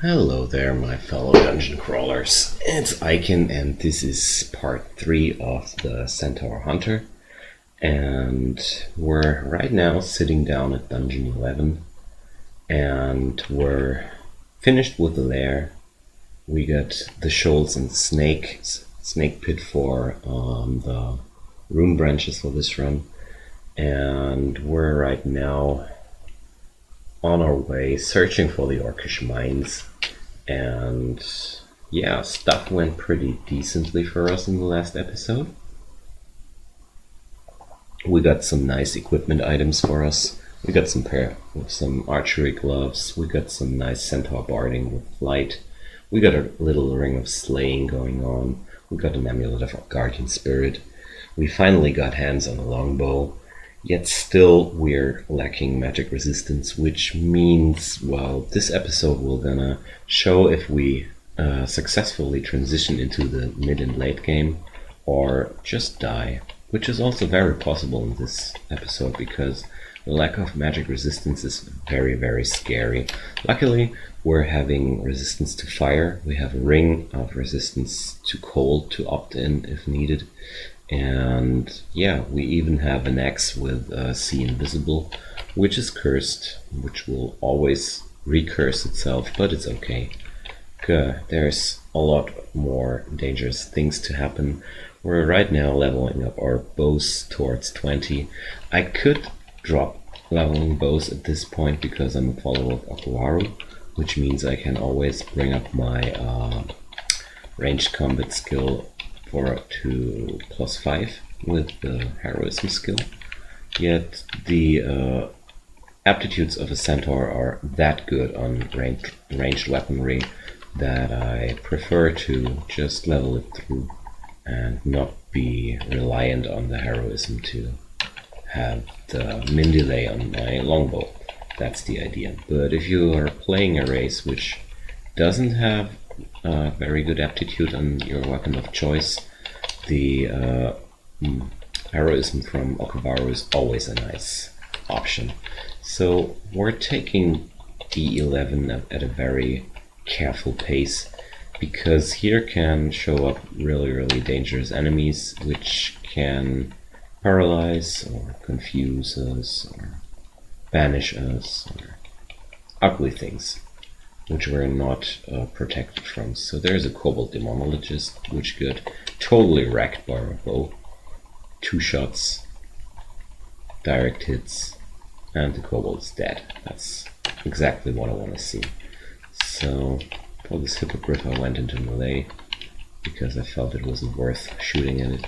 Hello there, my fellow dungeon crawlers. It's Ic0n, and this is part 3 of the Centaur Hunter. And we're right now sitting down at Dungeon 11, and we're finished with the lair. We got the shoals and snake pit for the rune branches for this run, and we're right now on our way searching for the Orcish mines. And yeah, stuff went pretty decently for us in the last episode. We got some nice equipment items for us. We got some archery gloves. We got some nice centaur barding with flight. We got a little ring of slaying going on. We got an amulet of guardian spirit. We finally got hands on a longbow. Yet still we're lacking magic resistance, which means, well, this episode will gonna show if we successfully transition into the mid and late game or just die, which is also very possible in this episode because the lack of magic resistance is very, very scary. Luckily, we're having resistance to fire. We have a ring of resistance to cold to opt in if needed. And yeah, we even have an axe with See Invisible, which is cursed, which will always recurse itself, but it's okay. There's a lot more dangerous things to happen. We're right now leveling up our bows towards 20. I could drop leveling bows at this point because I'm a follower of Ic0n, which means I can always bring up my ranged combat skill to +5 with the heroism skill. Yet the aptitudes of a centaur are that good on ranged weaponry that I prefer to just level it through and not be reliant on the heroism to have the min delay on my longbow. That's the idea. But if you are playing a race which doesn't have very good aptitude on your weapon of choice, the heroism from Ic0n is always a nice option. So we're taking D11 at a very careful pace because here can show up really, really dangerous enemies which can paralyze or confuse us or banish us or ugly things which we're not protected from. So there's a Kobold Demonologist, which got totally wrecked by our bow. 2 shots, direct hits, and the Kobold's dead. That's exactly what I want to see. So for this Hippogriff I went into melee, because I felt it wasn't worth shooting at it.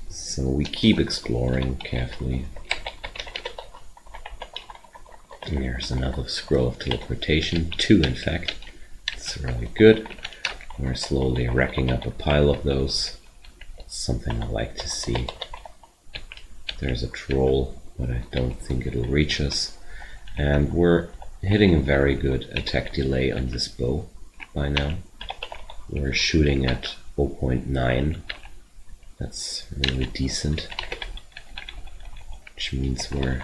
So we keep exploring carefully. And there's another scroll of teleportation, 2 in fact. It's really good. We're slowly racking up a pile of those. It's something I like to see. There's a troll, but I don't think it'll reach us. And we're hitting a very good attack delay on this bow by now. We're shooting at 0.9. That's really decent. Which means we're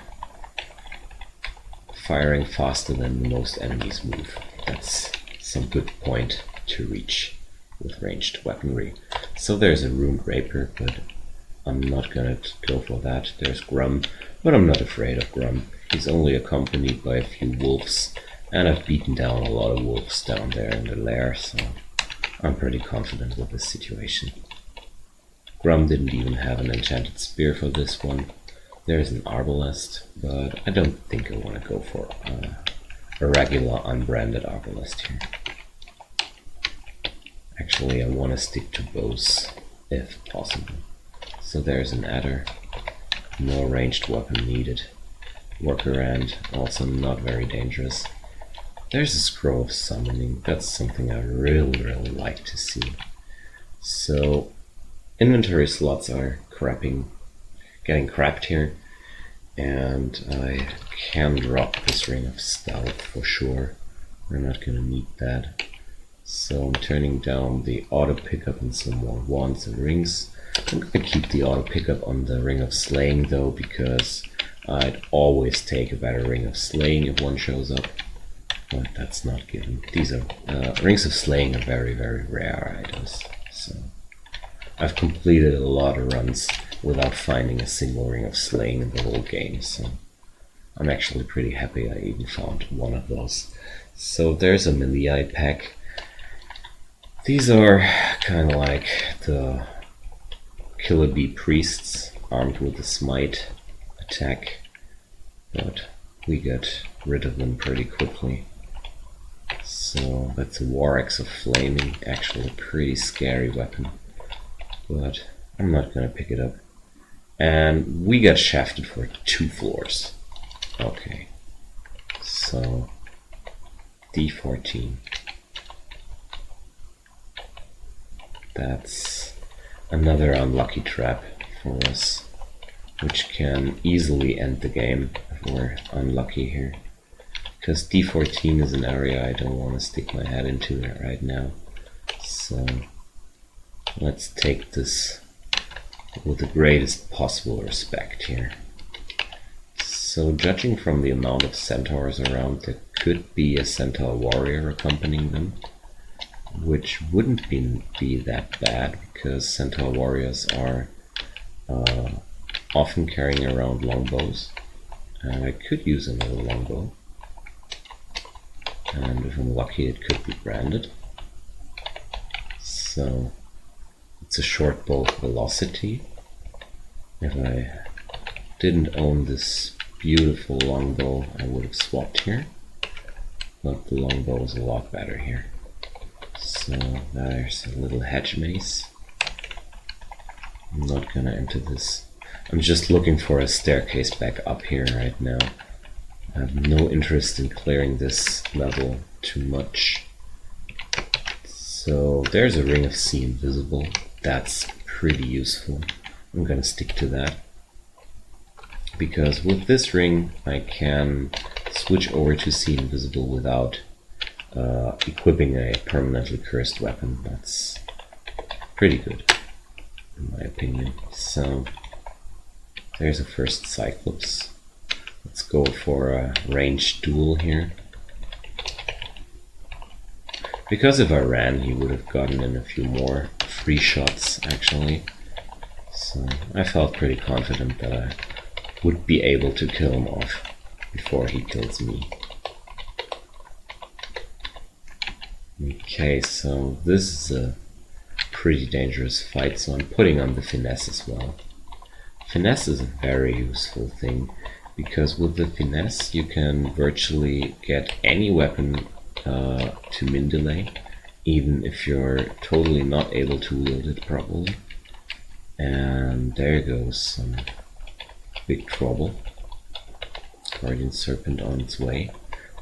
firing faster than the most enemies move. That's some good point to reach with ranged weaponry. So there's a Ruined Rapier, but I'm not gonna go for that. There's Grum, but I'm not afraid of Grum. He's only accompanied by a few wolves, and I've beaten down a lot of wolves down there in the lair, so I'm pretty confident with this situation. Grum didn't even have an enchanted spear for this one. There's an arbalest, but I don't think I want to go for a regular unbranded arbalest here. Actually, I want to stick to bows, if possible. So there's an adder, no ranged weapon needed. Workaround, also not very dangerous. There's a scroll of summoning, that's something I really, really like to see. So, inventory slots are getting crapped here, and I can drop this Ring of Stealth for sure. We're not gonna need that. So I'm turning down the auto pickup and some more wands and rings. I'm gonna keep the auto pickup on the Ring of Slaying though, because I'd always take a better Ring of Slaying if one shows up. but that's not given. These are rings of slaying are very, very rare items. So I've completed a lot of runs without finding a single ring of slaying in the whole game, so I'm actually pretty happy I even found one of those. So there's a melee pack. These are kind of like the Killer Bee priests armed with a smite attack, but we get rid of them pretty quickly. So that's a War Axe of Flaming, actually a pretty scary weapon, but I'm not gonna pick it up. And we got shafted for 2 floors. Okay, so D14. That's another unlucky trap for us, which can easily end the game if we're unlucky here. Because D14 is an area I don't want to stick my head into right now. So let's take this with the greatest possible respect here. So judging from the amount of centaurs around, there could be a centaur warrior accompanying them, which wouldn't be that bad, because centaur warriors are often carrying around longbows, and I could use another longbow, and if I'm lucky it could be branded. So it's a short bow velocity. If I didn't own this beautiful longbow, I would have swapped here, but the longbow is a lot better here. So there's a little hedge mace. I'm not gonna enter this. I'm just looking for a staircase back up here right now. I have no interest in clearing this level too much. So there's a ring of Sea Invisible. That's pretty useful. I'm gonna stick to that, because with this ring I can switch over to Sea Invisible without equipping a permanently cursed weapon. That's pretty good in my opinion. So there's a first Cyclops. Let's go for a ranged duel here, because if I ran he would have gotten in a few more free shots actually. So I felt pretty confident that I would be able to kill him off before he kills me. Okay, so this is a pretty dangerous fight, so I'm putting on the finesse as well. Finesse is a very useful thing, because with the finesse you can virtually get any weapon to min delay, even if you're totally not able to wield it properly. And there goes some big trouble. Guardian Serpent on its way.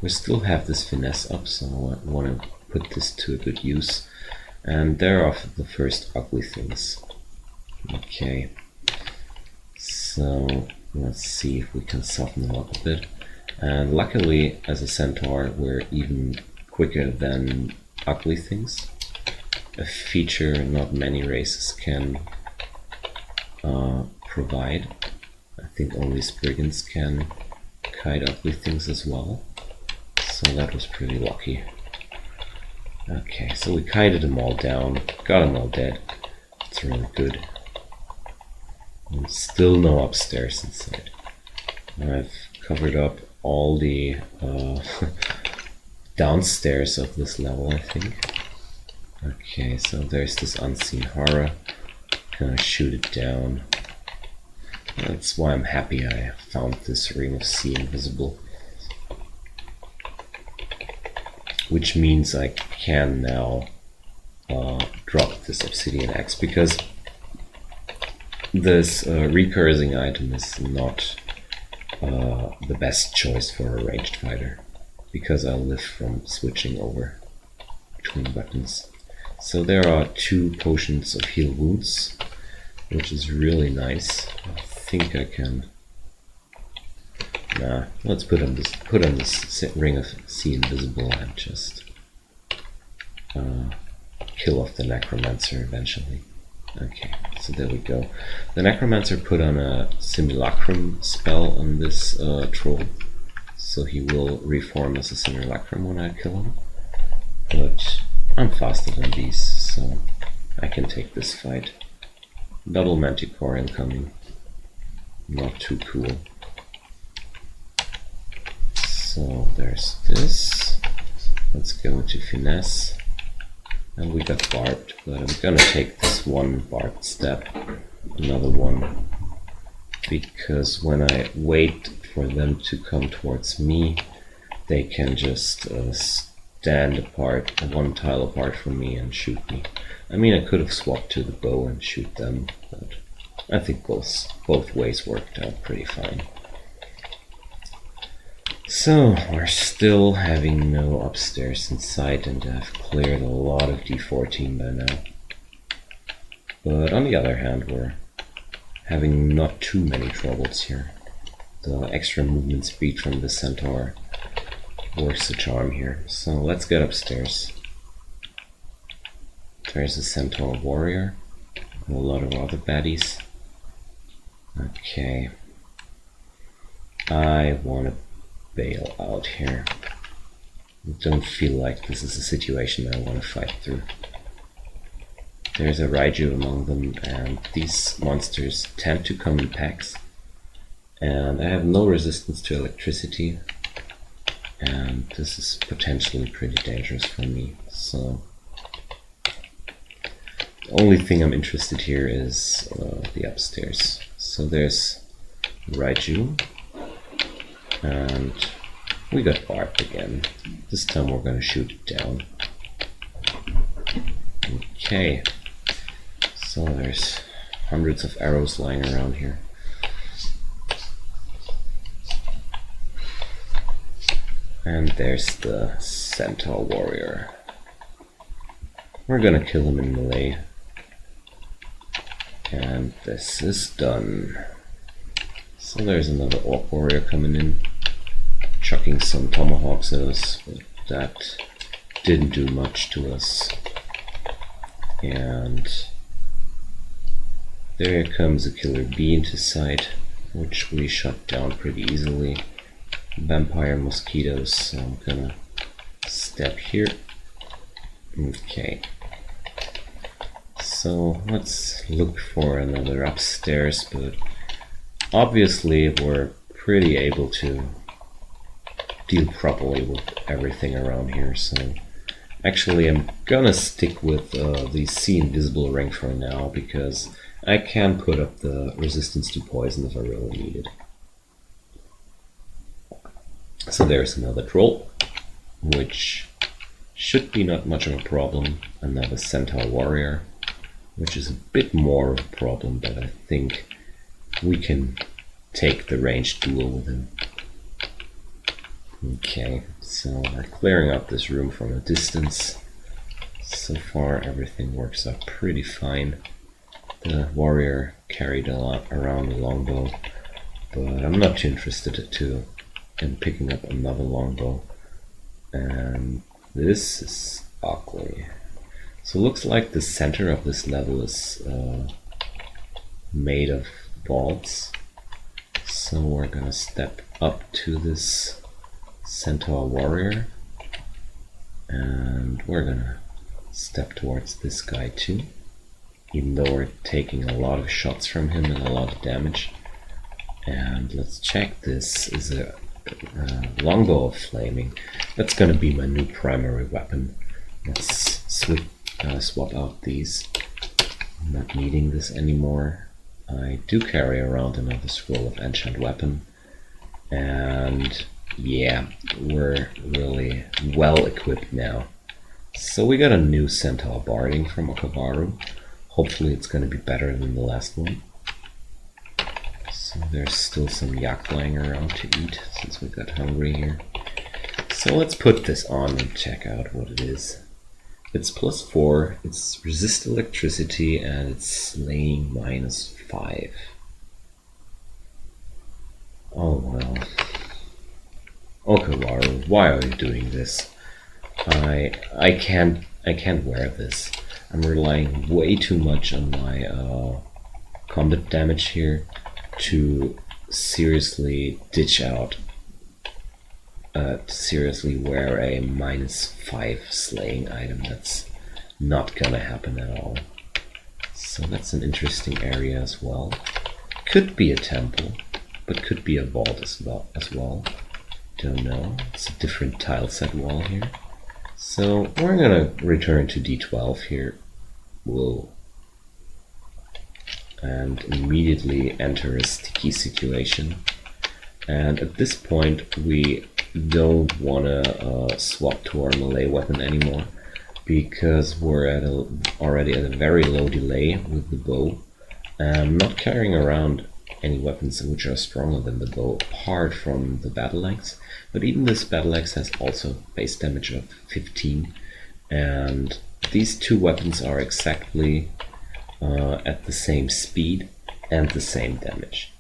We still have this finesse up, so I want to put this to a good use. And there are the first ugly things. Okay, so let's see if we can soften them up a bit. And luckily, as a centaur, we're even quicker than ugly things. A feature not many races can provide. I think only Spriggans can kite ugly things as well. So that was pretty lucky. Okay, so we kited them all down, got them all dead. It's really good. And still no upstairs inside. I've covered up all the downstairs of this level, I think. Okay, so there's this unseen horror. Gonna shoot it down. That's why I'm happy I found this Ring of Sea Invisible. Which means I can now drop this Obsidian Axe, because this recursing item is not the best choice for a ranged fighter, because I live from switching over between weapons. So there are 2 potions of heal wounds, which is really nice. I think I can. Nah, let's put on this Ring of Sea Invisible and just kill off the Necromancer eventually. Okay, so there we go. The Necromancer put on a Simulacrum spell on this troll, so he will reform as a Centaur Electrum when I kill him. But I'm faster than these, so I can take this fight. Double Manticore incoming. Not too cool. So there's this. Let's go into Finesse. And we got Barbed, but I'm gonna take this one Barbed step. Another one. Because when I wait for them to come towards me, they can just stand apart, one tile apart from me and shoot me. I mean, I could have swapped to the bow and shoot them, but I think both ways worked out pretty fine. So, we're still having no upstairs in sight, and I've cleared a lot of D14 by now. But on the other hand, we're having not too many troubles here. The extra movement speed from the Centaur works a charm here. So let's get upstairs. There's a Centaur warrior, and a lot of other baddies. Okay. I want to bail out here. I don't feel like this is a situation I want to fight through. There's a Raiju among them, and these monsters tend to come in packs. And I have no resistance to electricity, and this is potentially pretty dangerous for me. So the only thing I'm interested here is the upstairs. So there's Raiju, and we got Barbed again. This time we're gonna shoot it down. Okay, so there's hundreds of arrows lying around here. And there's the Centaur warrior. We're gonna kill him in melee. And this is done. So there's another Orc warrior coming in, chucking some tomahawks at us, but that didn't do much to us. And there comes a killer bee into sight, which we shut down pretty easily. Vampire mosquitoes, so I'm gonna step here. Okay. So let's look for another upstairs, but obviously we're pretty able to deal properly with everything around here, so actually I'm gonna stick with the See Invisible ring for now, because I can put up the resistance to poison if I really need it. So there's another troll, which should be not much of a problem. Another Centaur warrior, which is a bit more of a problem, but I think we can take the ranged duel with him. Okay, so we're clearing out this room from a distance. So far everything works out pretty fine. The warrior carried a lot around the longbow, but I'm not too interested in picking up another longbow. And this is ugly. So it looks like the center of this level is made of vaults. So we're gonna step up to this Centaur warrior, and we're gonna step towards this guy too, even though we're taking a lot of shots from him and a lot of damage. And let's check. This is a longbow of flaming. That's gonna be my new primary weapon. Let's swap out these. I'm not needing this anymore. I do carry around another scroll of enchant weapon, and yeah, we're really well equipped now. So we got a new Centaur barding from Okavaru. Hopefully it's gonna be better than the last one. So there's still some yak lying around to eat since we got hungry here. So let's put this on and check out what it is. It's +4, it's resist electricity, and it's slaying -5. Oh well. Okavaru, why are you doing this? I can't wear this. I'm relying way too much on my combat damage here to seriously ditch out seriously wear a -5 slaying item. That's not gonna happen at all. So that's an interesting area as well. Could be a temple, but could be a vault as well. Don't know. It's a different tile set wall here. So we're gonna return to D12 here. Whoa. And immediately enter a sticky situation. And at this point we don't want to swap to our melee weapon anymore, because we're already at a very low delay with the bow. I'm not carrying around any weapons which are stronger than the bow, apart from the battle axe. But even this battle axe has also base damage of 15, and these two weapons are exactly at the same speed and the same damage.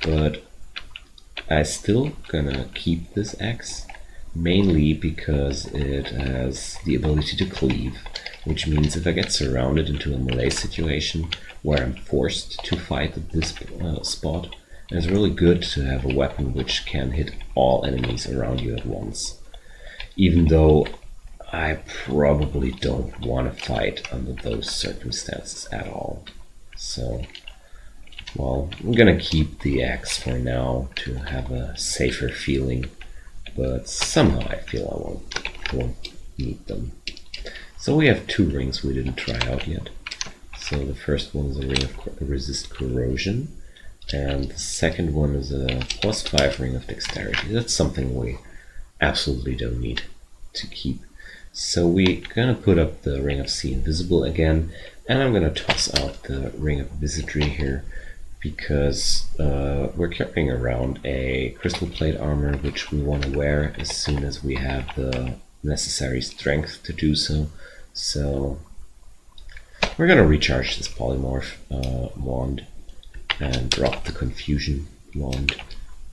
But I still gonna keep this axe, mainly because it has the ability to cleave, which means if I get surrounded into a melee situation where I'm forced to fight at this spot, it's really good to have a weapon which can hit all enemies around you at once. Even though I probably don't want to fight under those circumstances at all. So, well, I'm gonna keep the axe for now to have a safer feeling, but somehow I feel I won't need them. So we have two rings we didn't try out yet. So the first one is a ring of resist corrosion, and the second one is a +5 ring of dexterity. That's something we absolutely don't need to keep. So we're gonna put up the ring of see invisible again, and I'm gonna toss out the ring of wizardry here, because we're carrying around a crystal plate armor which we want to wear as soon as we have the necessary strength to do so. So we're gonna recharge this polymorph wand and drop the confusion wand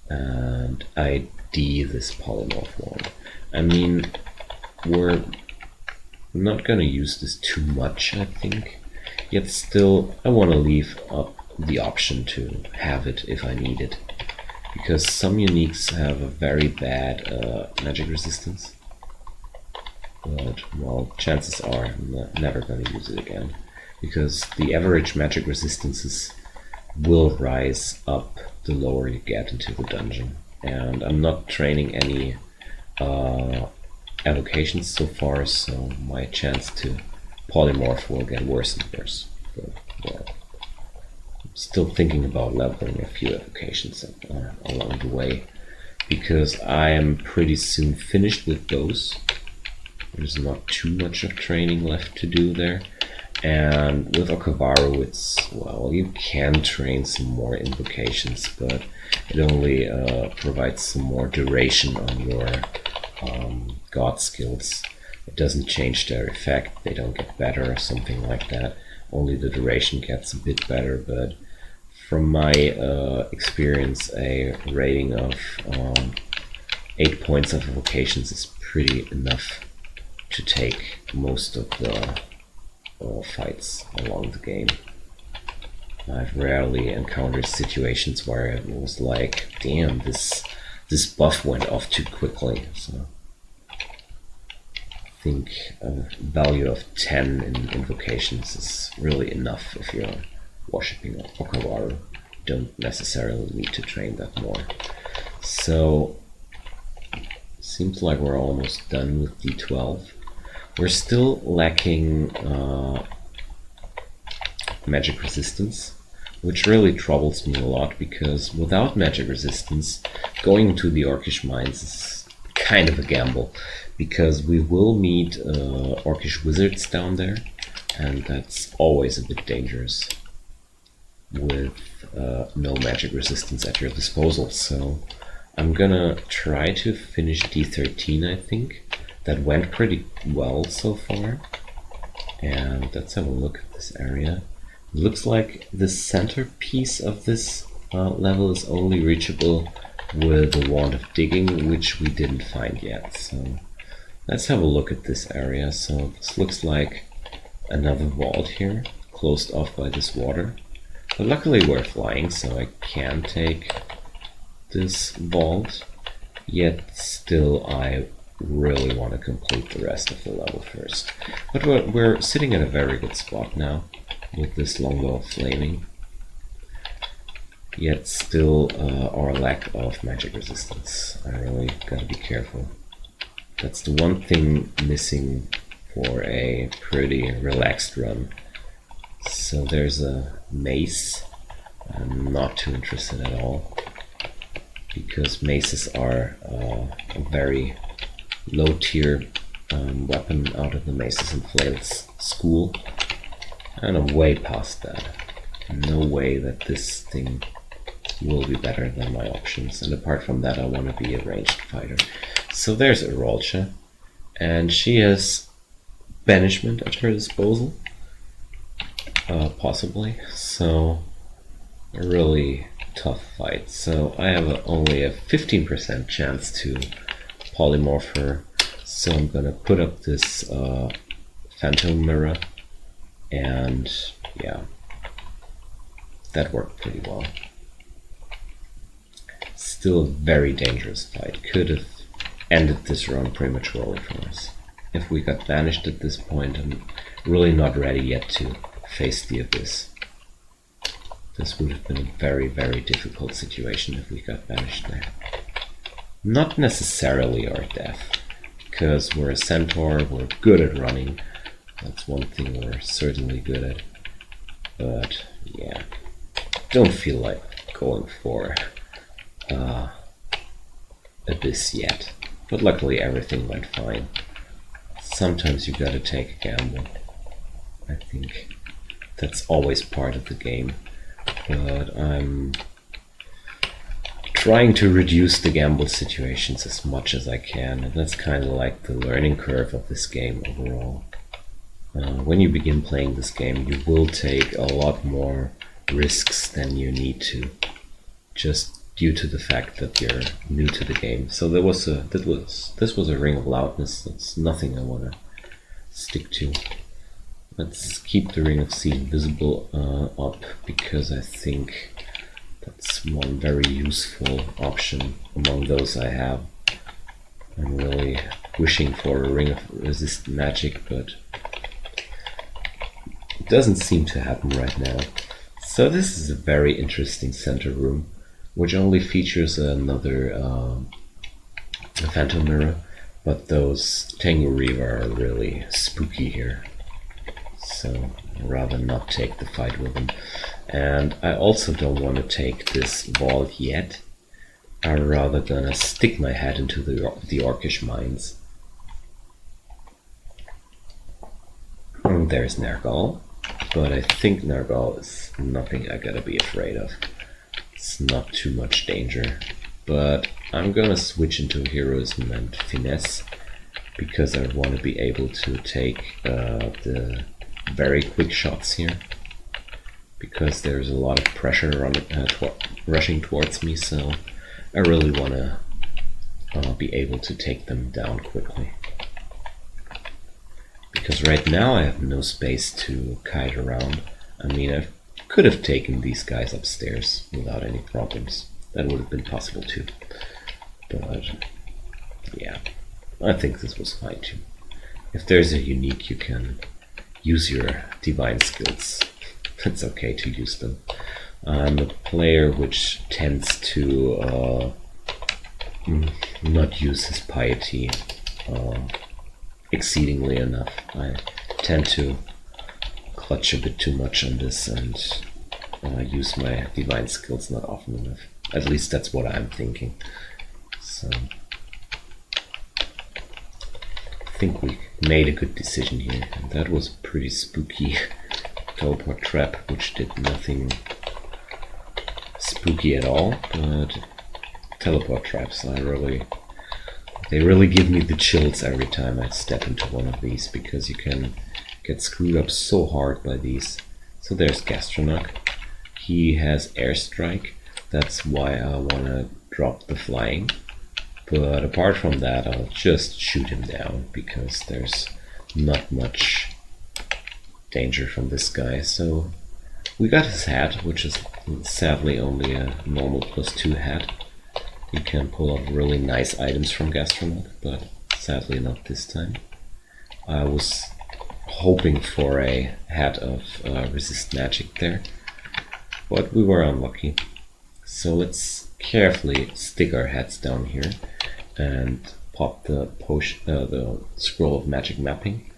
and ID this polymorph wand. I mean, we're not gonna use this too much, I think, yet still I want to leave up the option to have it if I need it, because some uniques have a very bad magic resistance, but well, chances are I'm never going to use it again, because the average magic resistances will rise up the lower you get into the dungeon, and I'm not training any evocations so far, so my chance to polymorph will get worse and worse. But, well, still thinking about leveling a few evocations along the way, because I am pretty soon finished with those. There's not too much of training left to do there, and with Okavaru it's, well, you can train some more invocations, but it only provides some more duration on your god skills. It doesn't change their effect, they don't get better or something like that. Only the duration gets a bit better, but from my experience, a rating of 8 points of evocations is pretty enough to take most of the fights along the game. I've rarely encountered situations where it was like, damn, this buff went off too quickly. So I think a value of 10 in invocations is really enough if you're worshipping Okavaru. Don't necessarily need to train that more. So seems like we're almost done with D12. We're still lacking magic resistance, which really troubles me a lot, because without magic resistance, going to the Orcish mines is kind of a gamble, because we will meet Orcish wizards down there, and that's always a bit dangerous with no magic resistance at your disposal. So I'm gonna try to finish D13, I think. That went pretty well so far. And let's have a look at this area. It looks like the center piece of this level is only reachable with the Wand of Digging, which we didn't find yet. So let's have a look at this area. So this looks like another vault here, closed off by this water. But luckily we're flying, so I can take this vault. Yet still I really want to complete the rest of the level first. But we're sitting at a very good spot now with this longbow of flaming. Yet still our lack of magic resistance. I really gotta be careful. That's the one thing missing for a pretty relaxed run. So there's a mace. I'm not too interested at all, because maces are a very low tier weapon out of the maces and flails school, and I'm way past that. No way that this thing will be better than my options, and apart from that I want to be a ranged fighter. So there's Ic0n, and she has banishment at her disposal, possibly, so a really tough fight. So I have only a 15% chance to polymorph her, so I'm gonna put up this phantom mirror, and yeah, that worked pretty well. Still a very dangerous fight. Could have ended this run prematurely for us. If we got banished at this point, I'm really not ready yet to face the abyss. This would have been a very, very difficult situation if we got banished there. Not necessarily our death, because we're a centaur, we're good at running. That's one thing we're certainly good at. But yeah, don't feel like going for abyss yet. But luckily everything went fine. Sometimes you gotta take a gamble. I think that's always part of the game. But I'm trying to reduce the gamble situations as much as I can, and that's kind of like the learning curve of this game overall. When you begin playing this game, you will take a lot more risks than you need to, just due to the fact that you're new to the game. So this was a ring of loudness. That's nothing I want to stick to. Let's keep the ring of seed visible up, because I think that's one very useful option among those I have. I'm really wishing for a ring of resist magic, but it doesn't seem to happen right now. So this is a very interesting center room, which only features another phantom mirror, but those Tengu Reaver are really spooky here. So I'd rather not take the fight with them. And I also don't want to take this vault yet. I'm rather gonna stick my head into the Orcish mines. And there's Nergal, but I think Nergal is nothing I gotta be afraid of. It's not too much danger, but I'm gonna switch into Heroism and Finesse, because I want to be able to take the very quick shots here, because there's a lot of pressure on rushing towards me, so I really want to be able to take them down quickly. Because right now I have no space to kite around. I mean, I could have taken these guys upstairs without any problems. That would have been possible too. But yeah, I think this was fine too. If there's a unique, you can use your divine skills. It's okay to use them. I'm a player which tends to not use his piety exceedingly enough. I tend to clutch a bit too much on this and use my divine skills not often enough. At least that's what I'm thinking. So I think we made a good decision here. And that was a pretty spooky teleport trap, which did nothing spooky at all, but teleport traps, they really give me the chills every time I step into one of these, because you can get screwed up so hard by these. So there's Gastronach. He has airstrike, that's why I want to drop the flying. But apart from that, I'll just shoot him down, because there's not much danger from this guy. So we got his hat, which is sadly only a normal +2 hat. You can pull off really nice items from Gastronaut, but sadly not this time. I was hoping for a hat of resist magic there, but we were unlucky. So let's carefully stick our heads down here and pop the scroll of magic mapping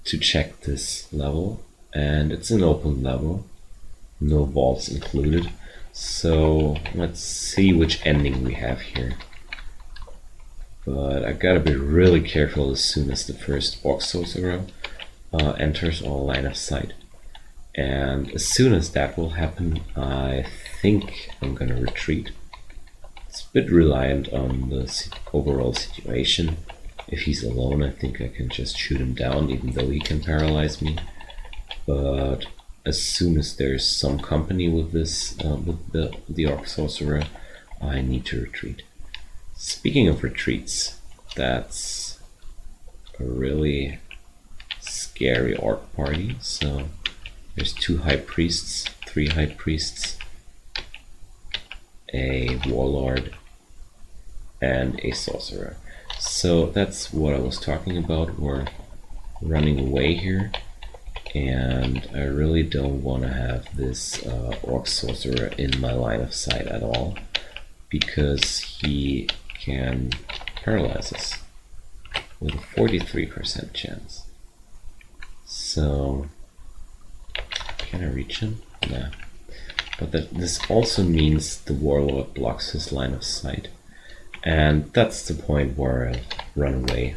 to check this level. And it's an open level, no vaults included. So let's see which ending we have here. But I gotta be really careful as soon as the first Orc Sorcerer enters our line of sight. And as soon as that will happen, I think I'm gonna retreat. It's a bit reliant on the overall situation. If he's alone, I think I can just shoot him down, even though he can paralyze me. But as soon as there's some company with this, with the Orc Sorcerer, I need to retreat. Speaking of retreats, that's a really scary Orc party. So there's 2 High Priests, 3 High Priests, a Warlord, and a Sorcerer. So that's what I was talking about. We're running away here, and I really don't want to have this Orc Sorcerer in my line of sight at all, because he can paralyze us with a 43% chance. So can I reach him? Nah. But this also means the Warlord blocks his line of sight, and that's the point where I run away.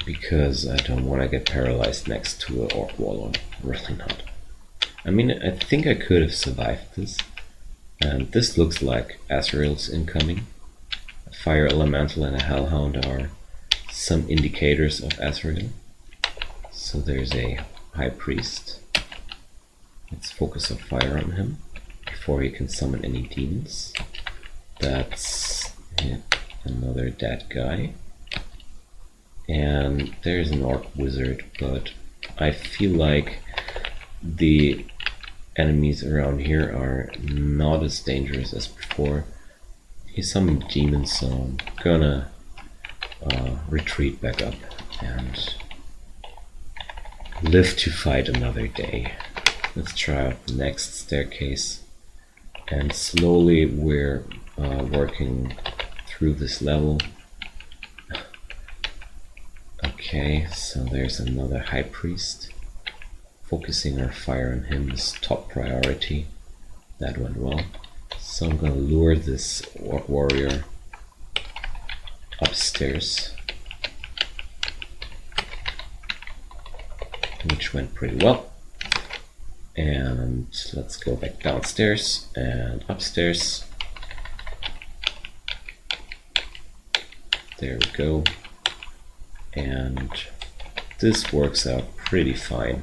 Because I don't want to get paralyzed next to an Orc Warlord. Really not. I mean, I think I could have survived this. And this looks like Azrael's incoming. A Fire Elemental and a Hellhound are some indicators of Azrael. So there's a High Priest. Let's focus our fire on him before he can summon any demons. That's another dead guy. And there's an Orc Wizard, but I feel like the enemies around here are not as dangerous as before. He summoned demons, so I'm gonna retreat back up and live to fight another day. Let's try out the next staircase, and slowly we're working through this level. Okay, so there's another High Priest. Focusing our fire on him is top priority. That went well. So I'm gonna lure this Orc Warrior upstairs, which went pretty well. And let's go back downstairs and upstairs. There we go. And this works out pretty fine.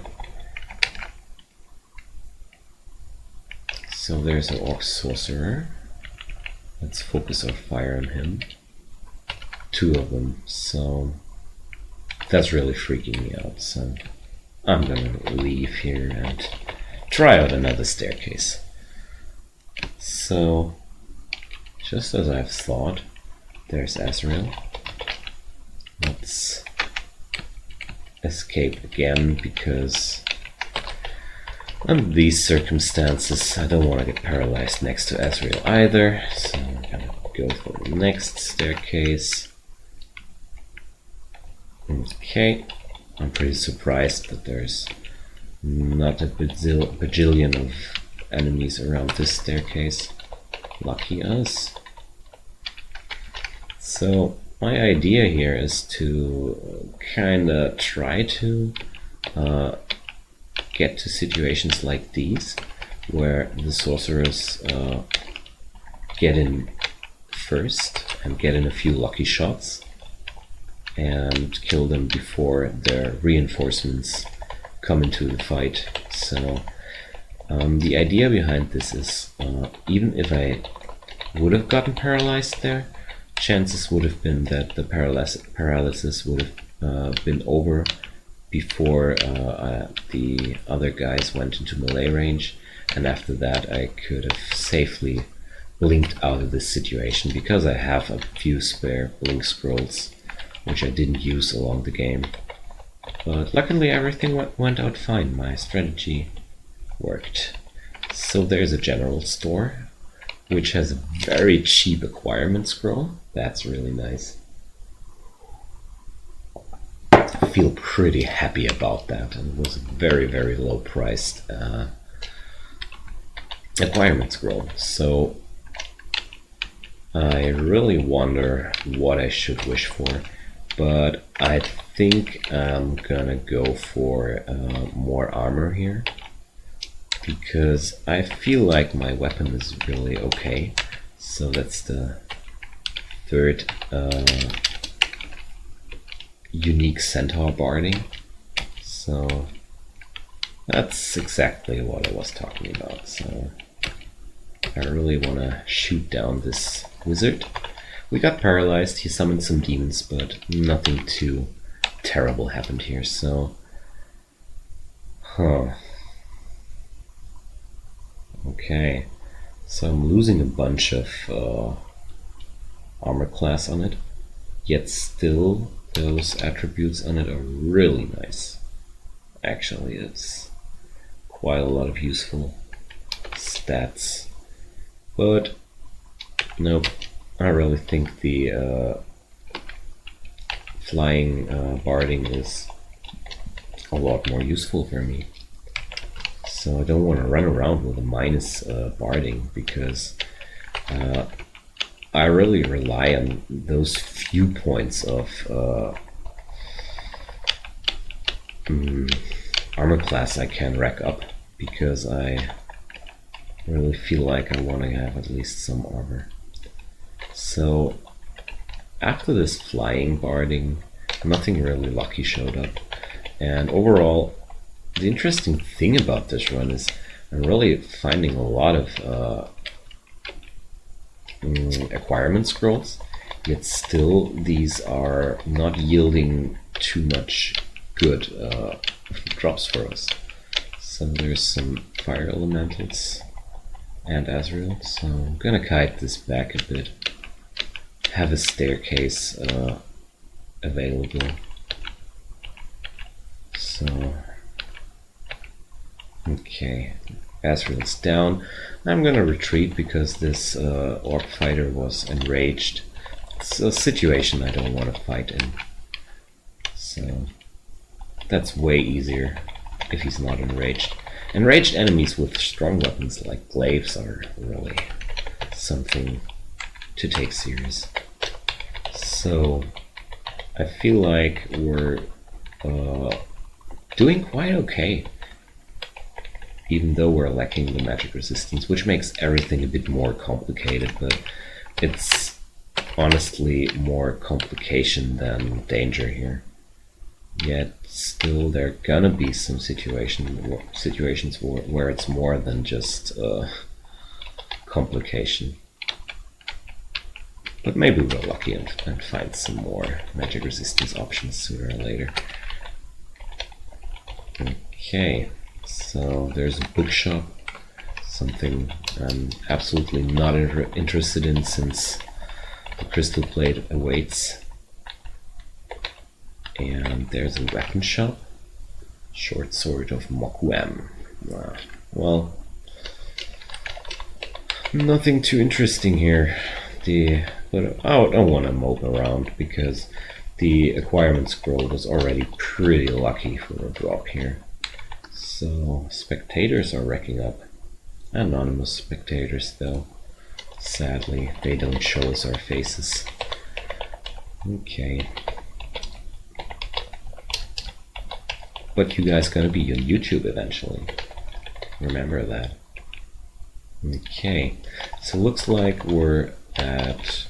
So there's an Orc Sorcerer. Let's focus our fire on him. 2 of them, so that's really freaking me out. So I'm gonna leave here and try out another staircase. So, just as I've thought, there's Azrael. Let's escape again, because under these circumstances I don't want to get paralyzed next to Azrael either. So I'm gonna go for the next staircase. Okay, I'm pretty surprised that there's not a bajillion of enemies around this staircase. Lucky us. So my idea here is to kinda try to get to situations like these, where the sorcerers get in first and get in a few lucky shots and kill them before their reinforcements come into the fight. So the idea behind this is, even if I would have gotten paralyzed there, chances would have been that the paralysis would have been over before the other guys went into melee range, and after that I could have safely blinked out of this situation, because I have a few spare blink scrolls which I didn't use along the game. But luckily everything went out fine. My strategy worked. So there's a general store which has a very cheap acquirement scroll. That's really nice. I feel pretty happy about that, and it was a very, very low priced acquirement scroll. So I really wonder what I should wish for, but I think I'm gonna go for more armor here, because I feel like my weapon is really okay. So that's the third unique Centaur barding. So that's exactly what I was talking about. So I really want to shoot down this wizard. We got paralyzed, he summoned some demons, but nothing too terrible happened here, so... Okay, so I'm losing a bunch of armor class on it, yet still those attributes on it are really nice. Actually, it's quite a lot of useful stats. But nope, I really think the flying barding is a lot more useful for me. So I don't want to run around with a minus barding, because I really rely on those few points of armor class I can rack up, because I really feel like I want to have at least some armor. So after this flying barding, nothing really lucky showed up, and overall the interesting thing about this run is I'm really finding a lot of acquirement scrolls, yet still these are not yielding too much good drops for us. So there's some fire elementals and Azrael, so I'm gonna kite this back a bit, have a staircase available. So okay, Azrael's down. I'm gonna retreat because this orc fighter was enraged. It's a situation I don't want to fight in, so that's way easier if he's not enraged. Enraged enemies with strong weapons like glaives are really something to take serious. So I feel like we're doing quite okay, even though we're lacking the magic resistance, which makes everything a bit more complicated, but it's honestly more complication than danger here. Yet still there are gonna be some situations where it's more than just complication. But maybe we're lucky and find some more magic resistance options sooner or later. Okay, so there's a bookshop, something I'm absolutely not interested in since the crystal plate awaits. And there's a weapon shop, short sword of Ic0n. Well, nothing too interesting here. But I don't want to mope around because the acquirement scroll was already pretty lucky for a drop here. So spectators are racking up. Anonymous spectators though. Sadly, they don't show us our faces. Okay. But you guys gonna be on YouTube eventually. Remember that. Okay, so looks like we're at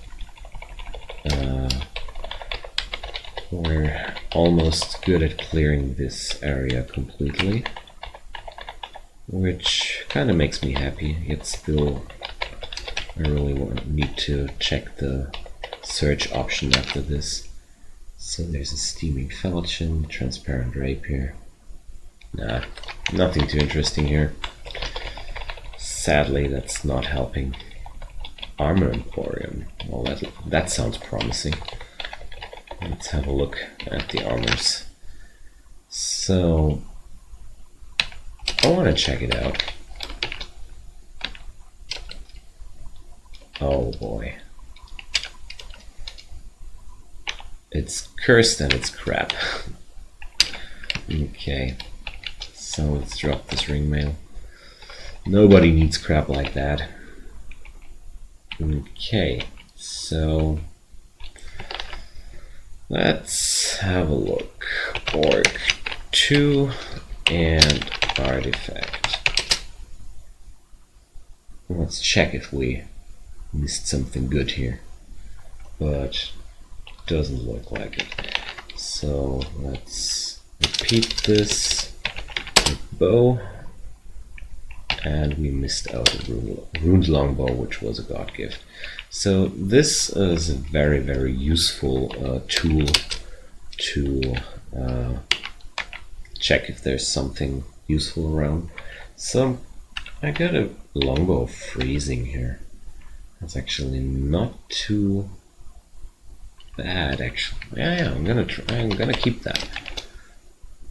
we're almost good at clearing this area completely, which kind of makes me happy. Yet still, I really need to check the search option after this. So there's a steaming falchion, transparent rapier. Nah, nothing too interesting here. sadly, that's not helping. Armor Emporium. Well, that sounds promising. Let's have a look at the armors. So, I want to check it out. Oh boy. It's cursed and it's crap. Okay, so let's drop this ring mail. Nobody needs crap like that. Okay, so let's have a look. Orc 2 and artifact. Let's check if we missed something good here, but doesn't look like it. So let's repeat this with bow, and we missed out a ruined longbow, which was a god gift. So this is a very, very useful tool to check if there's something useful around. So I got a longbow of freezing here. That's actually not too bad, actually. Yeah, I'm gonna keep that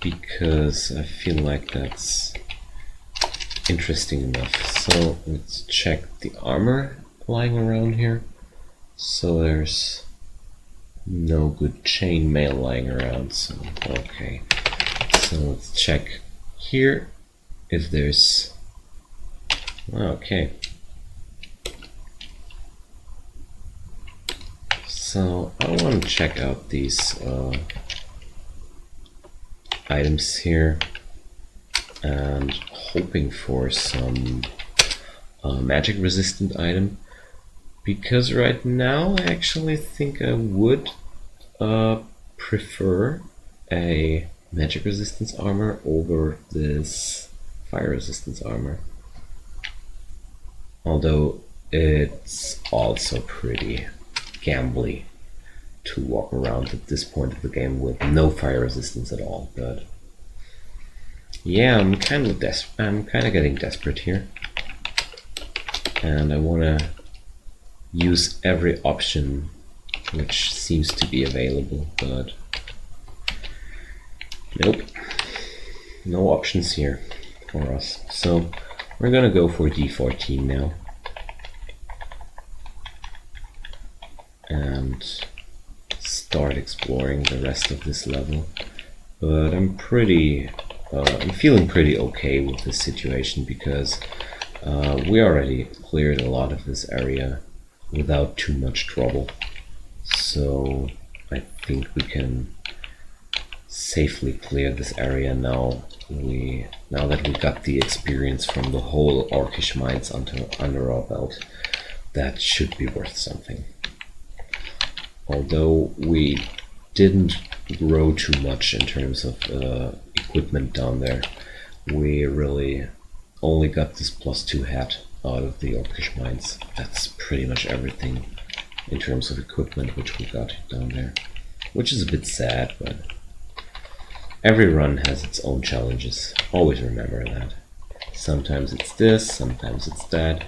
because I feel like that's interesting enough. So let's check the armor lying around here. So there's no good chainmail lying around. So okay. So let's check here if there's. Okay. So I want to check out these items here, and hoping for some magic resistant item, because right now I actually think I would prefer a magic resistance armor over this fire resistance armor, although it's also pretty gambly to walk around at this point of the game with no fire resistance at all. But yeah, I'm kind of getting desperate here, and I want to use every option which seems to be available, but nope, no options here for us. So we're gonna go for D14 now and start exploring the rest of this level. But I'm feeling pretty okay with this situation, because we already cleared a lot of this area without too much trouble. So I think we can safely clear this area now. Now that we got the experience from the whole Orcish mines under our belt, that should be worth something. Although we didn't grow too much in terms of equipment down there, we really only got this +2 hat out of the Orcish mines. That's pretty much everything in terms of equipment which we got down there, which is a bit sad, but every run has its own challenges. Always remember that. Sometimes it's this, sometimes it's that.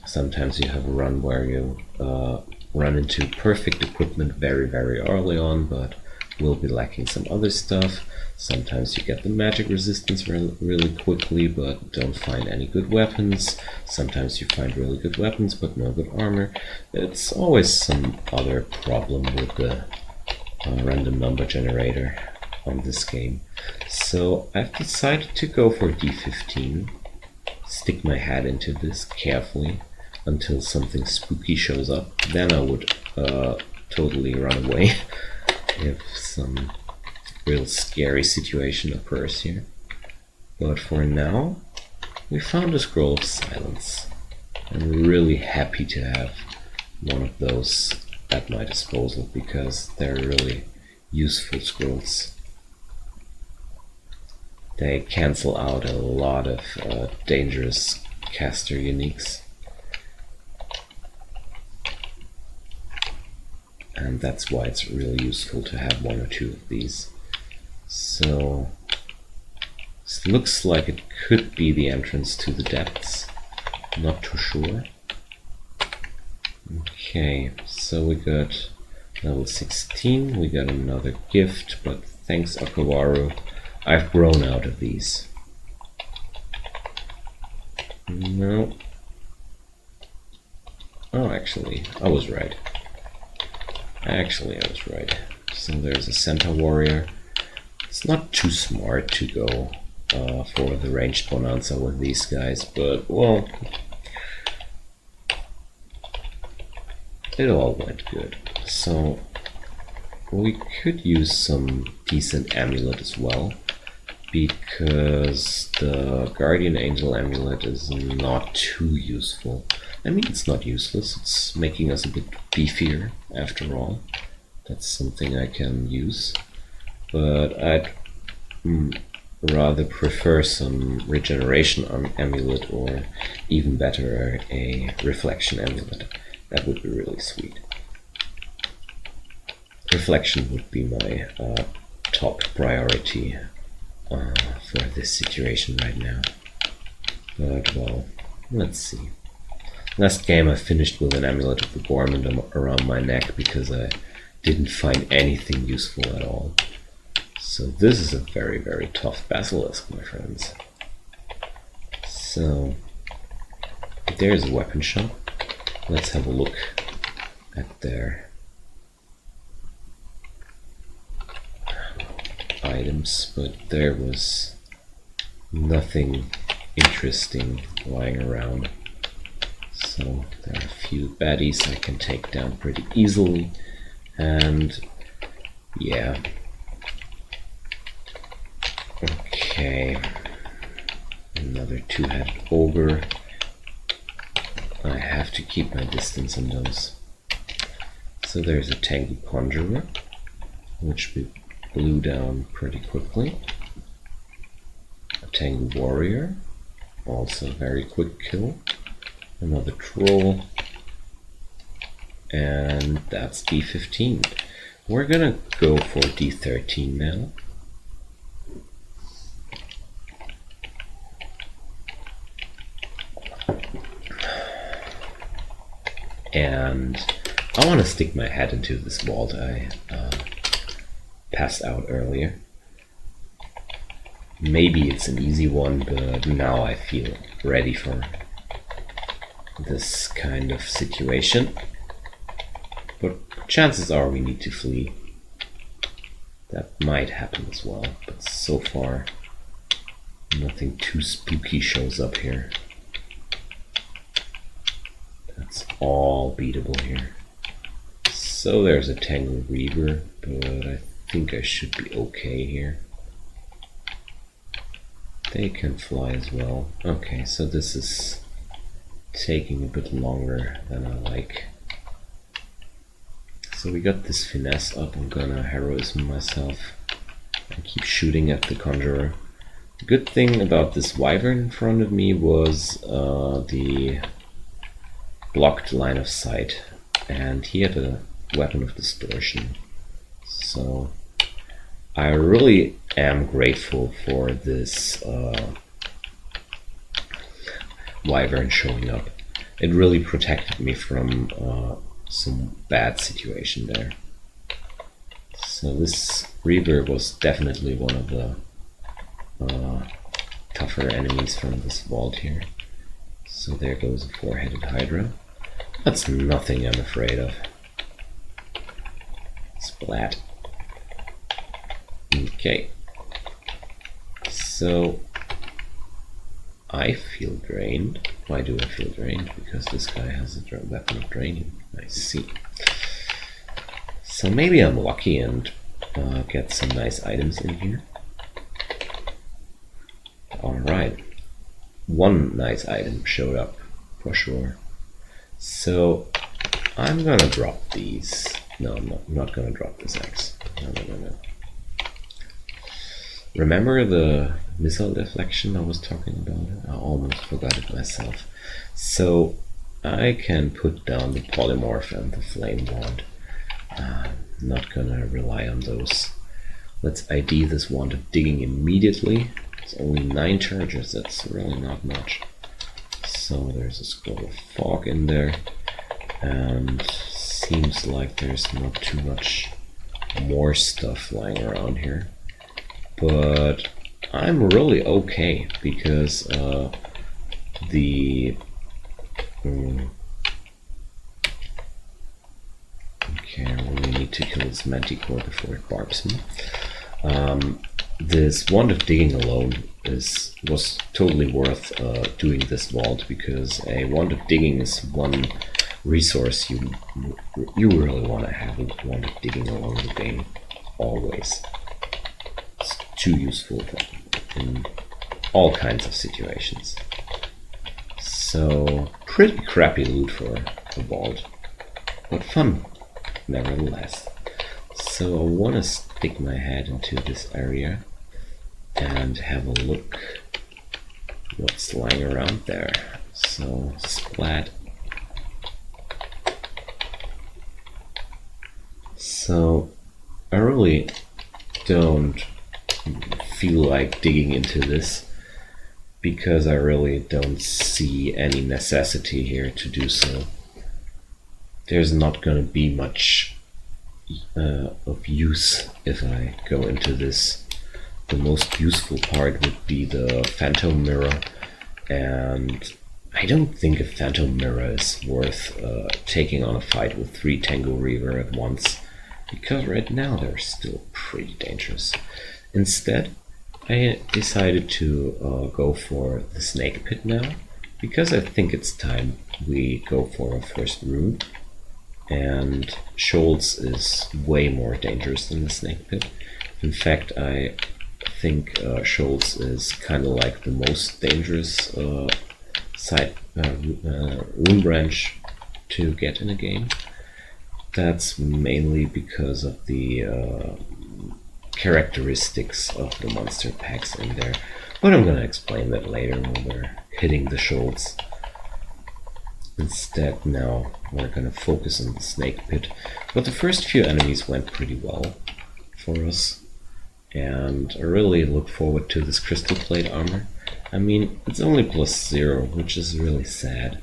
Sometimes you have a run where you run into perfect equipment very, very early on, but will be lacking some other stuff. Sometimes you get the magic resistance really quickly, but don't find any good weapons. Sometimes you find really good weapons, but no good armor. It's always some other problem with the random number generator on this game. So I've decided to go for D15, stick my head into this carefully until something spooky shows up. Then I would totally run away if some real scary situation occurs here. But for now, we found a scroll of silence. I'm really happy to have one of those at my disposal, because they're really useful scrolls. They cancel out a lot of dangerous caster uniques. And that's why it's really useful to have one or two of these. So this looks like it could be the entrance to the depths. not too sure. Okay, so we got level 16, we got another gift, but thanks Akawaru, I've grown out of these. No. Oh, actually, I was right. I was right. So there's a Centaur warrior. It's not too smart to go for the ranged bonanza with these guys, but well, it all went good. So we could use some decent amulet as well, because the Guardian Angel amulet is not too useful. I mean, it's not useless, it's making us a bit beefier after all. That's something I can use, but I'd rather prefer some regeneration amulet, or even better, a reflection amulet. That would be really sweet. Reflection would be my top priority for this situation right now. But well, let's see. Last game I finished with an amulet of the Gormand around my neck because I didn't find anything useful at all. So this is a very, very tough basilisk, my friends. So there's a weapon shop. Let's have a look at their items, but there was nothing interesting lying around. So there are a few baddies I can take down pretty easily, and yeah. Okay, another two-headed ogre. I have to keep my distance on those. So there's a tanky conjurer, which we blew down pretty quickly. A tanky warrior, also very quick kill. Another troll, and that's D15. We're gonna go for D13 now. And I want to stick my head into this vault I passed out earlier. Maybe it's an easy one, but now I feel ready for this kind of situation. But chances are we need to flee. That might happen as well, but so far nothing too spooky shows up here. That's all beatable here. So there's a Tangle Reaver, but I think I should be okay here. They can fly as well. Okay, so this is taking a bit longer than I like. So we got this finesse up. I'm gonna heroism myself and keep shooting at the conjurer. The good thing about this wyvern in front of me was the blocked line of sight, and he had a weapon of distortion. So I really am grateful for this wyvern showing up. It really protected me from some bad situation there. So this Reaver was definitely one of the tougher enemies from this vault here. So there goes a four-headed Hydra. That's nothing I'm afraid of. Splat. Okay. So I feel drained. Why do I feel drained? Because this guy has a weapon of draining. I see. So maybe I'm lucky and get some nice items in here. Alright. One nice item showed up for sure. So I'm gonna drop these. No, I'm not gonna drop this axe. No. Remember the missile deflection I was talking about? I almost forgot it myself. So I can put down the polymorph and the flame wand. Not gonna rely on those. Let's ID this wand of digging immediately. It's only 9 charges, that's really not much. So there's a scroll of fog in there, and seems like there's not too much more stuff lying around here. But I'm really okay because the okay, I really need to kill this manticore before it barbs me. This wand of digging alone was totally worth doing this vault, because a wand of digging is one resource you really want to have. A wand of digging along the game, always. It's too useful in all kinds of situations. So pretty crappy loot for a vault, but fun nevertheless. So I want to stick my head into this area and have a look what's lying around there. So splat. So I really don't feel like digging into this, because I really don't see any necessity here to do so. There's not going to be much of use if I go into this. The most useful part would be the phantom mirror, and I don't think a phantom mirror is worth taking on a fight with 3 Tango Reaver at once, because right now they're still pretty dangerous. Instead, I decided to go for the snake pit now, because I think it's time we go for a first rune. And Scholz is way more dangerous than the snake pit. In fact, I think Scholz is kind of like the most dangerous rune branch to get in a game. That's mainly because of the characteristics of the monster packs in there, but I'm gonna explain that later when we're hitting the Scholz. Instead, now we're gonna focus on the snake pit, but the first few enemies went pretty well for us, and I really look forward to this crystal plate armor. I mean, it's only +0, which is really sad.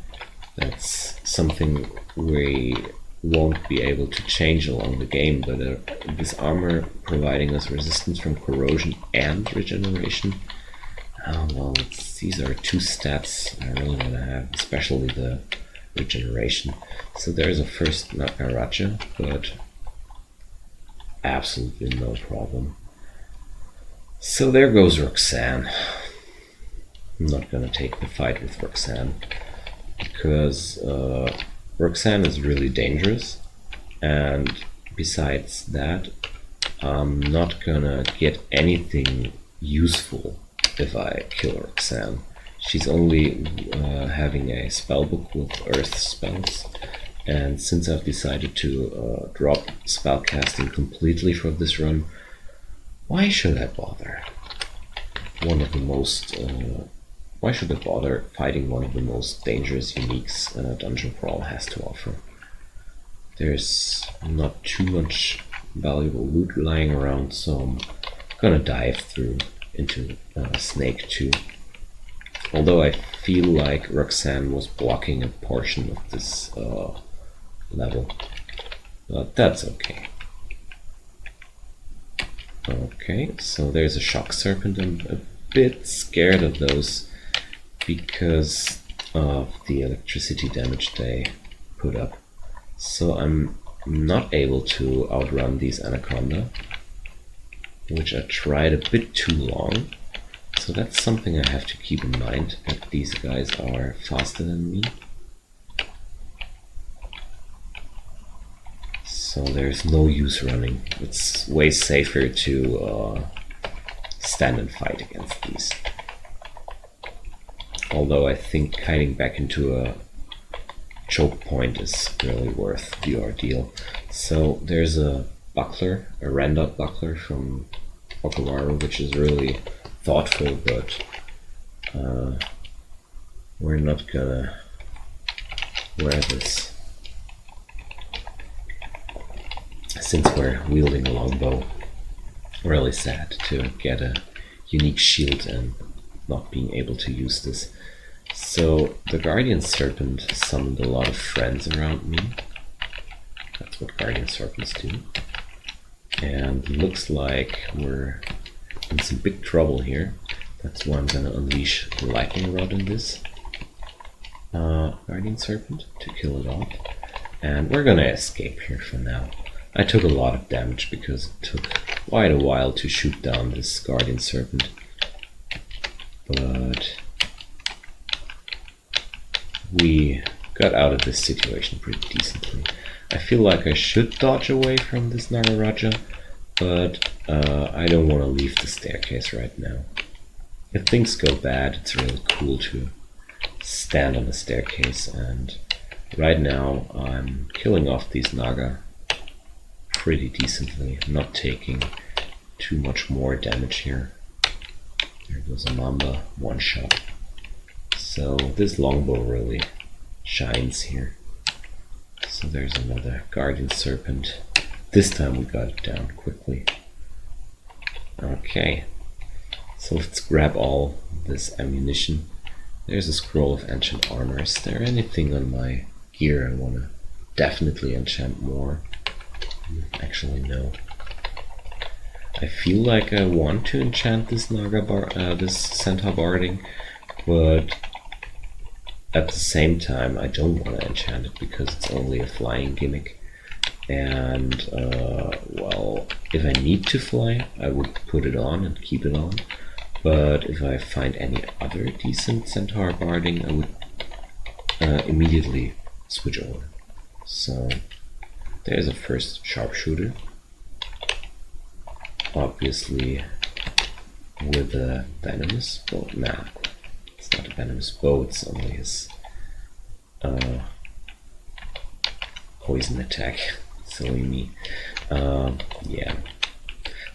That's something we won't be able to change along the game, but this armor providing us resistance from corrosion and regeneration, oh well, these are 2 stats I really want to have, especially the regeneration. So there's a first Nakaraja, but absolutely no problem. So there goes Roxanne. I'm not gonna take the fight with Roxanne, because Roxanne is really dangerous, and besides that, I'm not gonna get anything useful if I kill Roxanne. She's only having a spellbook with earth spells, and since I've decided to drop spellcasting completely for this run, why should I bother? Why should I bother fighting one of the most dangerous uniques Dungeon Crawl has to offer? There's not too much valuable loot lying around, so I'm gonna dive through into Snake 2. Although I feel like Roxanne was blocking a portion of this level, but that's okay. Okay, so there's a shock serpent. I'm a bit scared of those because of the electricity damage they put up. So I'm not able to outrun these anaconda, which I tried a bit too long. So that's something I have to keep in mind, that these guys are faster than me. So there's no use running. It's way safer to stand and fight against these. Although I think kiting back into a choke point is really worth the ordeal. So there's a buckler, a Randot buckler from Okawaru, which is really thoughtful, but we're not gonna wear this since we're wielding a longbow. Really sad to get a unique shield and not being able to use this. So the Guardian Serpent summoned a lot of friends around me. That's what Guardian Serpents do. And looks like we're in some big trouble here. That's why I'm gonna unleash the Lightning Rod in this Guardian Serpent to kill it off. And we're gonna escape here for now. I took a lot of damage because it took quite a while to shoot down this Guardian Serpent. But we got out of this situation pretty decently. I feel like I should dodge away from this Nagaraja, but I don't want to leave the staircase right now. If things go bad, it's really cool to stand on the staircase, and right now I'm killing off these Naga pretty decently, not taking too much more damage here. There goes a Mamba, one shot. So this longbow really shines here. So there's another Guardian Serpent. This time we got it down quickly. Okay, so let's grab all this ammunition. There's a scroll of enchant armor. Is there anything on my gear I want to definitely enchant more? Actually, no. I feel like I want to enchant this this Centaur barding, but at the same time I don't want to enchant it because it's only a flying gimmick. And well, if I need to fly, I would put it on and keep it on. But if I find any other decent Centaur barding, I would immediately switch over. So there's a first sharpshooter. Obviously with a venomous bow. Nah, it's not a venomous bow, it's only his poison attack. Silly me. Yeah.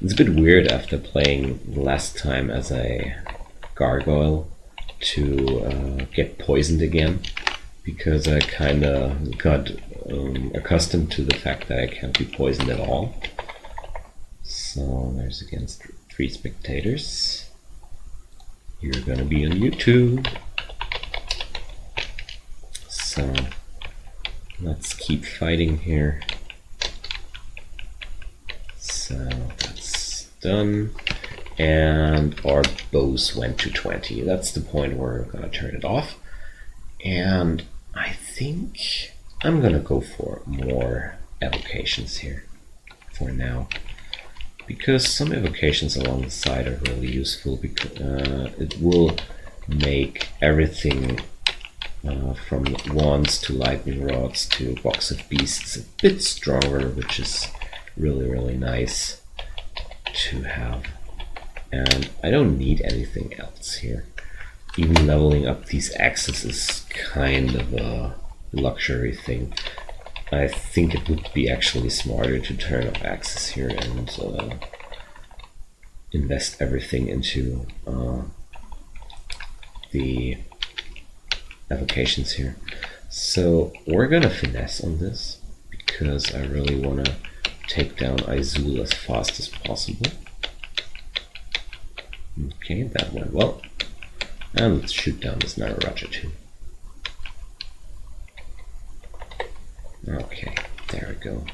It's a bit weird after playing last time as a gargoyle to get poisoned again, because I kinda got accustomed to the fact that I can't be poisoned at all. So there's against 3 spectators. You're gonna be on YouTube. So let's keep fighting here. So that's done. And our bows went to 20. That's the point where we're gonna turn it off. And I think I'm gonna go for more evocations here for now. Because some evocations along the side are really useful, because it will make everything from wands to lightning rods to box of beasts a bit stronger, which is really nice to have. And I don't need anything else here. Even leveling up these axes is kind of a luxury thing. I think it would be actually smarter to turn up axes here and invest everything into the evocations here. So we're gonna finesse on this because I really want to take down Ic0n as fast as possible. Okay, that went well. And let's shoot down this Nagaraja too. Okay, there we go.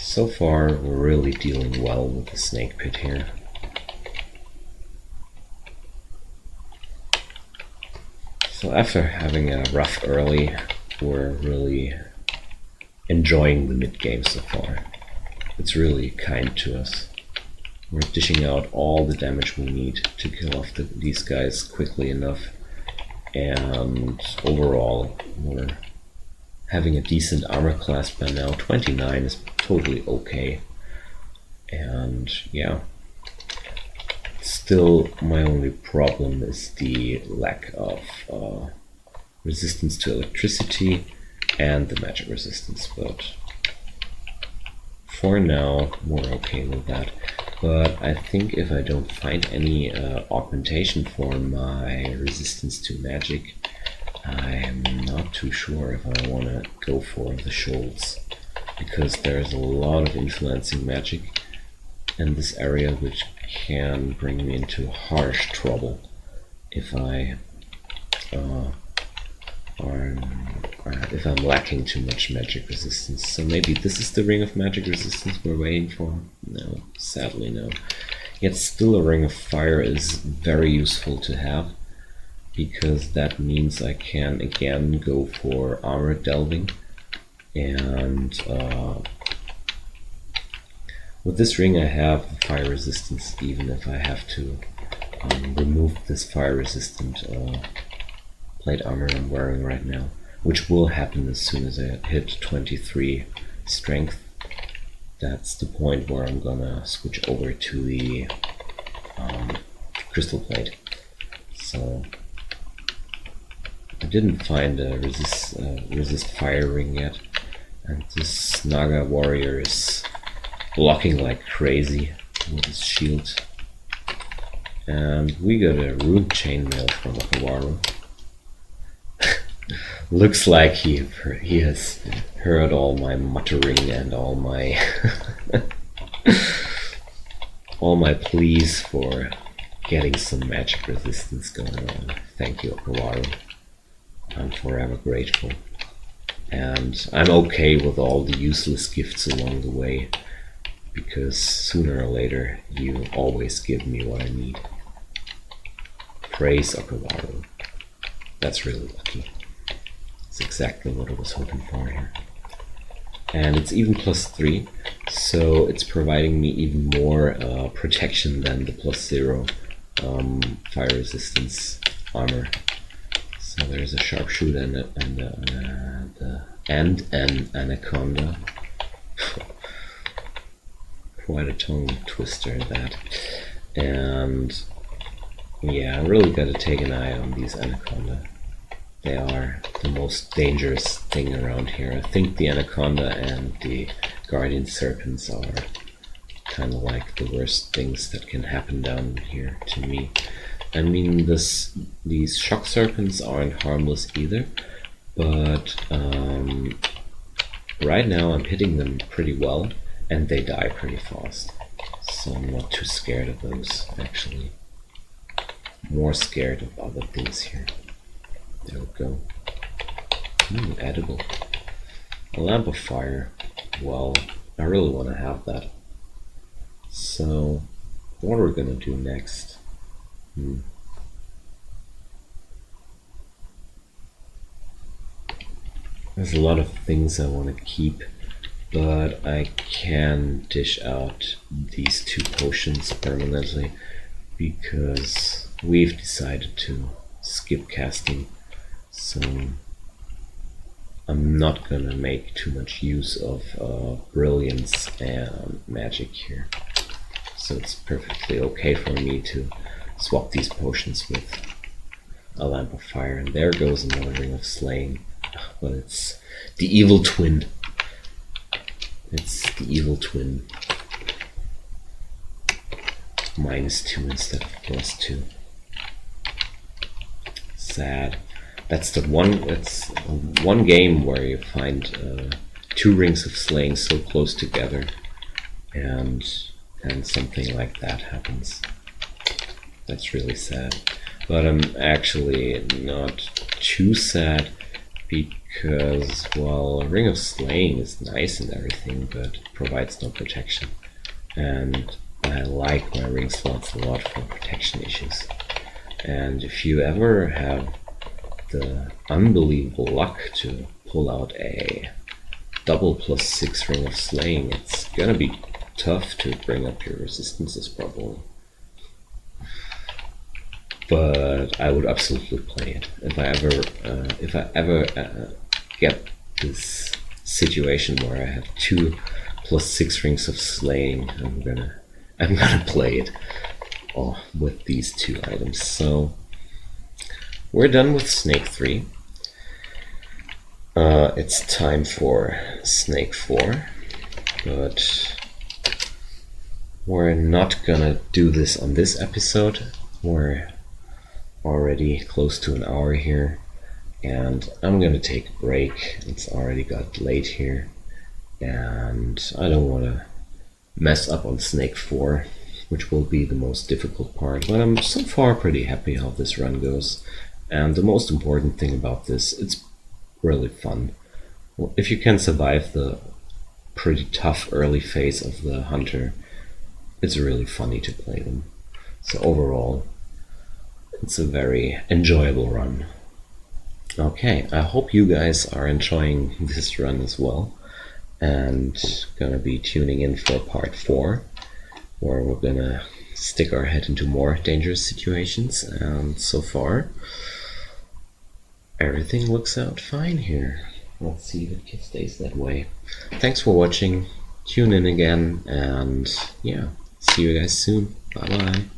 So far, we're really dealing well with the snake pit here. So after having a rough early, we're really enjoying the mid-game so far. It's really kind to us. We're dishing out all the damage we need to kill off these guys quickly enough, and overall we're having a decent armor class by now. 29 is totally okay, and yeah. Still, my only problem is the lack of resistance to electricity and the magic resistance, but for now we're okay with that. But I think if I don't find any augmentation for my resistance to magic, I'm not too sure if I want to go for the Scholz, because there's a lot of influencing magic in this area, which can bring me into harsh trouble if I'm lacking too much magic resistance. So maybe this is the ring of magic resistance we're waiting for? No, sadly no. Yet still a ring of fire is very useful to have, because that means I can again go for armor delving, and with this ring I have the fire resistance even if I have to remove this fire resistant plate armor I'm wearing right now, which will happen as soon as I hit 23 strength. That's the point where I'm gonna switch over to the crystal plate. So I didn't find a resist fire ring yet, and this Naga warrior is blocking like crazy with his shield. And we got a rune chainmail from Akawaru. Looks like he has heard all my muttering and all my all my pleas for getting some magic resistance going on. Thank you, Akawaru. I'm forever grateful. And I'm okay with all the useless gifts along the way, because sooner or later you always give me what I need. Praise Akawaru. That's really lucky. It's exactly what I was hoping for here. And it's even +3, so it's providing me even more protection than the +0 fire resistance armor. So there's a sharpshooter and an anaconda. Quite a tongue twister, that. And yeah, I really gotta take an eye on these anaconda. They are the most dangerous thing around here. I think the anaconda and the guardian serpents are kind of like the worst things that can happen down here to me. I mean, these shock serpents aren't harmless either, but right now I'm hitting them pretty well, and they die pretty fast. So I'm not too scared of those, actually. More scared of other things here. There we go. Edible. A lamp of fire. Well, I really want to have that. So, what are we gonna do next? There's a lot of things I want to keep, but I can dish out these 2 potions permanently, because we've decided to skip casting. So I'm not gonna make too much use of brilliance and magic here. So it's perfectly okay for me to swap these potions with a lamp of fire. And there goes another ring of slaying. But it's the evil twin. It's the evil twin. -2 instead of +2. Sad. That's the one game where you find 2 rings of slaying so close together, and something like that happens. That's really sad. But I'm actually not too sad, because, well, a ring of slaying is nice and everything, but it provides no protection. And I like my ring slots a lot for protection issues. And if you ever have the unbelievable luck to pull out a double +6 ring of slaying, it's gonna be tough to bring up your resistances probably. But I would absolutely play it if I ever get this situation where I have 2 +6 rings of slaying. I'm gonna play it with these 2 items. So we're done with Snake 3. It's time for Snake 4, but we're not gonna do this on this episode. We're already close to an hour here, and I'm gonna take a break. It's already got late here, and I don't want to mess up on Snake 4, which will be the most difficult part, but I'm so far pretty happy how this run goes. And the most important thing about this, it's really fun. Well, if you can survive the pretty tough early phase of the Hunter, it's really funny to play them. So overall, it's a very enjoyable run. Okay, I hope you guys are enjoying this run as well, and gonna be tuning in for part 4, where we're gonna stick our head into more dangerous situations. And so far, everything looks out fine here. Let's see if it stays that way. Thanks for watching. Tune in again, and yeah, see you guys soon. Bye bye.